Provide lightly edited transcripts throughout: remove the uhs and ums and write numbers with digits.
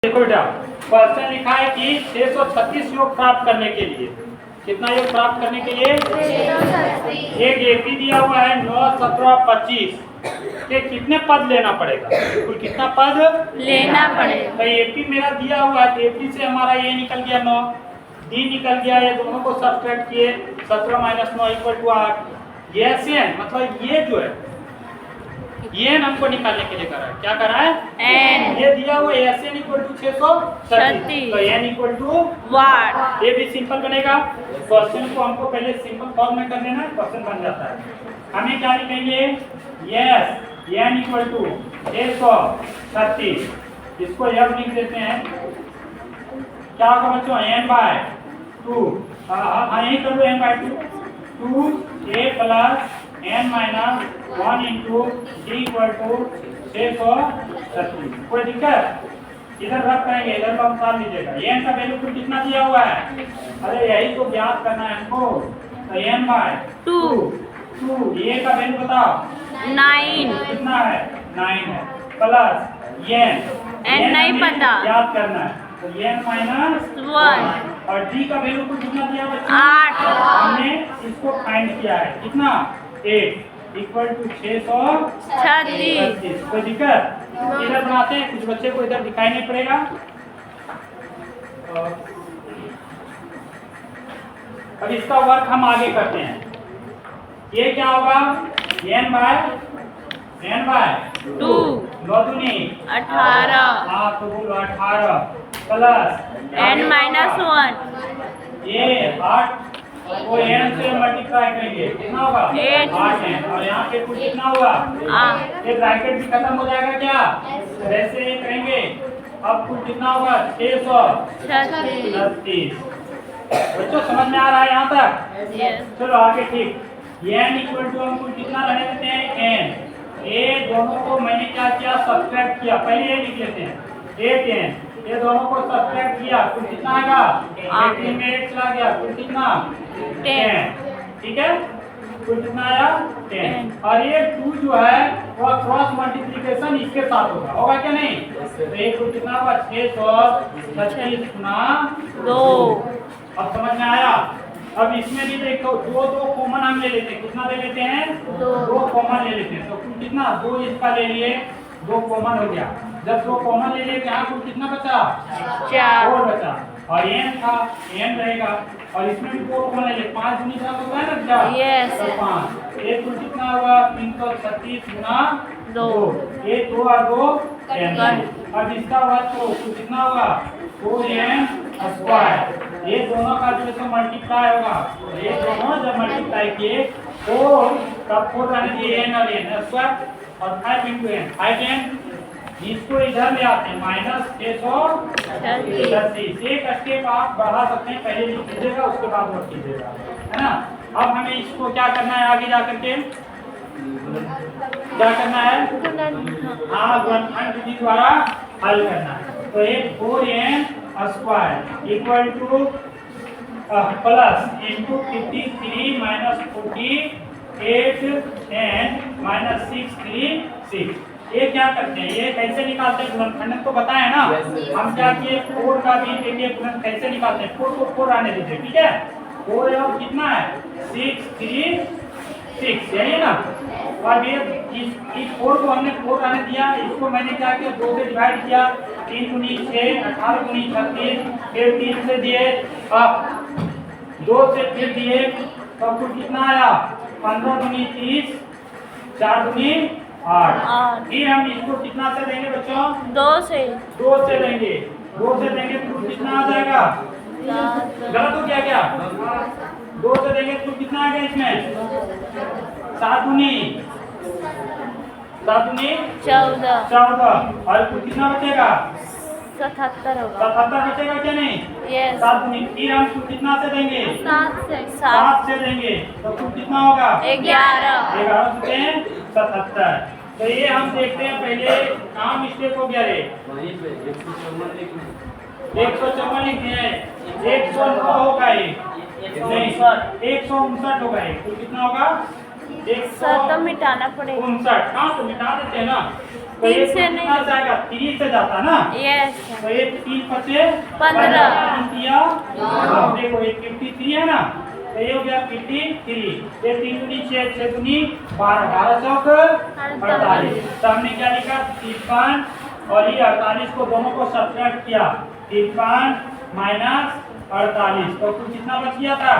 देखो बेटा, क्वेश्चन लिखा है कि 636 योग प्राप्त करने के लिए, कितना योग प्राप्त करने के लिए 636 एक एपी दिया हुआ है 9, 17, 25 के कितने पद लेना पड़ेगा, कुल कितना पद लेना पड़ेगा। तो एपी मेरा दिया हुआ है, एपी से हमारा ये निकल गया 9, डी निकल गया, ये दोनों को सब्ट्रैक्ट किए 17 - 9 = 8। ये एन मतलब ये जो है ये हमको निकालने के लिए करा है, क्या करा है एन ये दिया हुआ एस एन इक्वल टू 636 तो एन इक्वल टू वाट। ये भी सिंपल बनेगा। क्वेश्चन को हमको पहले सिंपल फॉर्म में कर लेना है, क्वेश्चन बन जाता है। हमें क्या लिखेंगे यस एन इक्वल टू 636, इसको यह लिख देते हैं क्या होगा बच्चों n/2 यही कर लो n/2 2a plus n - 1 into d equal to 636। कोई दिक्कत इधर रख पाएंगे, इधर हम साल लीजिएगा। n का वैल्यू कुल कितना दिया हुआ है, अरे यही तो ज्ञात करना है हमको, तो n/2 a का वैल्यू बताओ 9 कितना है 9 है, प्लस n नहीं पता याद करना है तो n - 1 और d का वैल्यू कुल कितना दिया बच्चों 8। हमने इसको फाइंड किया है कितना 8 इक्वल टू 636। कोई दिक्कत इधर बनाते हैं, कुछ बच्चे को इधर दिखाई नहीं पड़ेगा। अब इसका वर्क हम आगे करते हैं। ये क्या होगा n/2 9 दूनी 18 हाँ तो बोलो 18 प्लस n - 1 ये 8 वो n से मल्टीप्लाई करेंगे कितना होगा 8 n और यहाँ पे कुछ कितना हुआ ये ब्रैकेट भी खत्म हो जाएगा क्या वैसे ये करेंगे। अब कुल कितना होगा 636। बच्चों समझ में आ रहा है यहाँ तक? चलो आगे ठीक। n इक्वल टू हम कुल कितना रहने देते हैं n, ये दोनों को मैंने क्या किया सब्ट्रैक्ट किया, पहले ये लिख लेते हैं 8n, ये दोनों को सब्ट्रैक्ट किया कुल कितना आएगा 18 में 8 चला गया कुल कितना 10। ठीक है कुल कितना आया 10 और ये 2 जो है वो क्रॉस मल्टीप्लिकेशन इसके साथ होगा, होगा क्या नहीं तो ये कुल कितना होगा 636 गुना 2। अब समझ में आया। अब इसमें भी देखो दो कॉमन हम ले लेते हैं, कितना ले लेते हैं 2 कॉमन ले लेते हैं तो कुल कितना 2 इसका ले लिए 2 कॉमन हो गया। जब 2 कॉमन ले लिए यहाँ कुल कितना बचा 4 बचा और n था n रहेगा और इसमें भी 2 कॉमन ले लिए 5 दूनी 7 होता है ना 4 तो 5 ये कुल कितना हुआ 336 गुना 2 ये 2 और 2 n। अब इसका हुआ तो कुल कितना होगा 4n²। ये दोनों का जो है मल्टीप्लाई होगा, ये दोनों जब मल्टीप्लाई किए 4 का 4 रहने दिए n और n स्क्वायर और 5 इंटू n 5n। इसको इधर ले आते हैं -636। एक स्टेप आप बढ़ा सकते हैं, पहले लिख लीजिएगा उसके बाद वर्क कीजिएगा, है ना। अब हमें इसको क्या करना है आगे जाकर के क्या करना है हाँ गुणनखंड विधि द्वारा हल करना है। तो ये 4n² equal two plus into 53 - 48n - 636। ये क्या करते हैं ये कैसे निकालते हैं गुणनखंड तो बताए ना हम क्या किए 4 का भी देखिए गुणन कैसे निकालते हैं 4 को 4 आने दीजिए ठीक है 4 और कितना है 636 यही है ना। और ये इस 4 को हमने 4 आने दिया, इसको मैंने क्या किया 2 से डिवाइड किया 3 दूनी 6 18 दूनी 36 फिर 3 से दिए 2 से फिर दिए तो कुल कितना आया 15 दूनी 30 4 दूनी 8। फिर हम इसको कितना से देंगे बच्चों 2 से देंगे 2 से देंगे तो कितना आ जाएगा गलत हो गया क्या 2 से देंगे तो कितना आ गया इसमें 7 दूनी 14 और कुल कितना बचेगा 77 होगा 77 बचेगा क्या नहीं 7 दूनी। फिर हम कुल कितना से देंगे 7 से देंगे तो कुल कितना होगा 11 से 77। तो ये हम देखते हैं पहले कहाँ मिस्टेक हो गया रे 154 लिख दिया है 109 होगा ये नहीं 159 होगा ये तो कितना होगा 100 तो मिटाना पड़ेगा 59। हाँ तो मिटा देते हैं ना तो ये 3 से नहीं। कितना जाएगा 3 से जाता ना, यस तो ये 3 पचे 15 किया। अब देखो ये 53 है ना, तो ये हो गया 53। ये 3 दूनी 6, 6 दूनी 12, 12 चौक 48। तो हमने क्या लिखा 53 और ये 48 को दोनों को सब्ट्रैक्ट किया, 53 माइनस 48, तो कुछ कितना बच गया था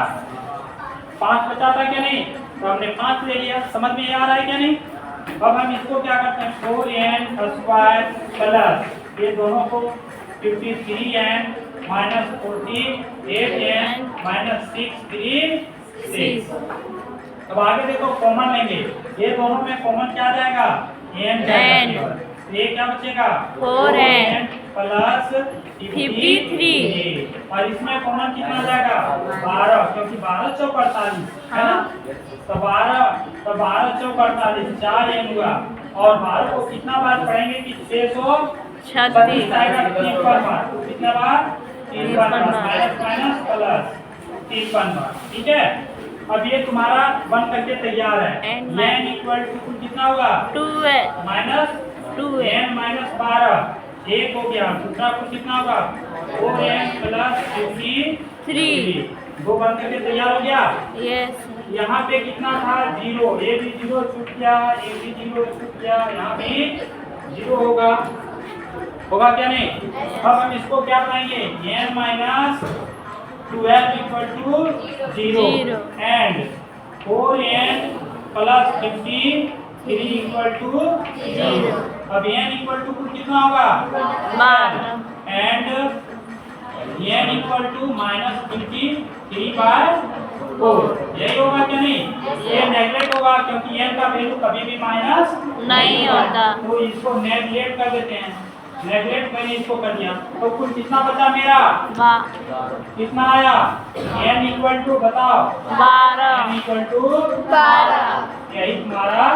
5 बचा था क्या नहीं, तो हमने 5 ले लिया। समझ में आ रहा है क्या नहीं। अब हम इसको क्या करते हैं 4n स्क्वायर प्लस ये दोनों को 53n माइनस 48n माइनस 636। अब आगे देखो कॉमन लेंगे, ये दोनों में कॉमन क्या आ जाएगा n जाएगा, ये क्या बचेगा 4n प्लस 53 और इसमें कॉमन कितना आ जाएगा 12, क्योंकि 12 चौक 48 है ना, तो 12 चौक 48 4n हुआ। और 12 को कितना बार पढ़ेंगे कि 636 आएगा 53 बार, कितना बार 53 बार, माइनस माइनस प्लस 53 बार। ठीक है, अब ये तुम्हारा बन करके तैयार है। n इक्वल टू कितना होगा 2n minus 2n n minus 12 1 हो गया, दूसरा कुछ कितना होगा 4n प्लस 53 दो बन करके तैयार हो गया। यस यहाँ पे कितना था 0, ये भी 0 छूट गया, ये भी 0 छूट गया, यहाँ भी 0 होगा क्या नहीं। अब हम इसको क्या बनाएंगे n minus 12 equal to 0 and 4n plus 53 equal to 0। अब n इक्वल टू कितना होगा 12 and n equal to minus 53/4, यही होगा क्या नहीं। ये नेगलेक्ट होगा क्योंकि n का वैल्यू कभी भी माइनस नहीं होता, तो इसको नेगलेक्ट कर देते हैं। नेगलेक्ट मैंने इसको कर दिया, तो कुल कितना बचा मेरा कितना आया n इक्वल टू बताओ 12 n इक्वल टू 12 यही तुम्हारा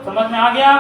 समझ में आ गया।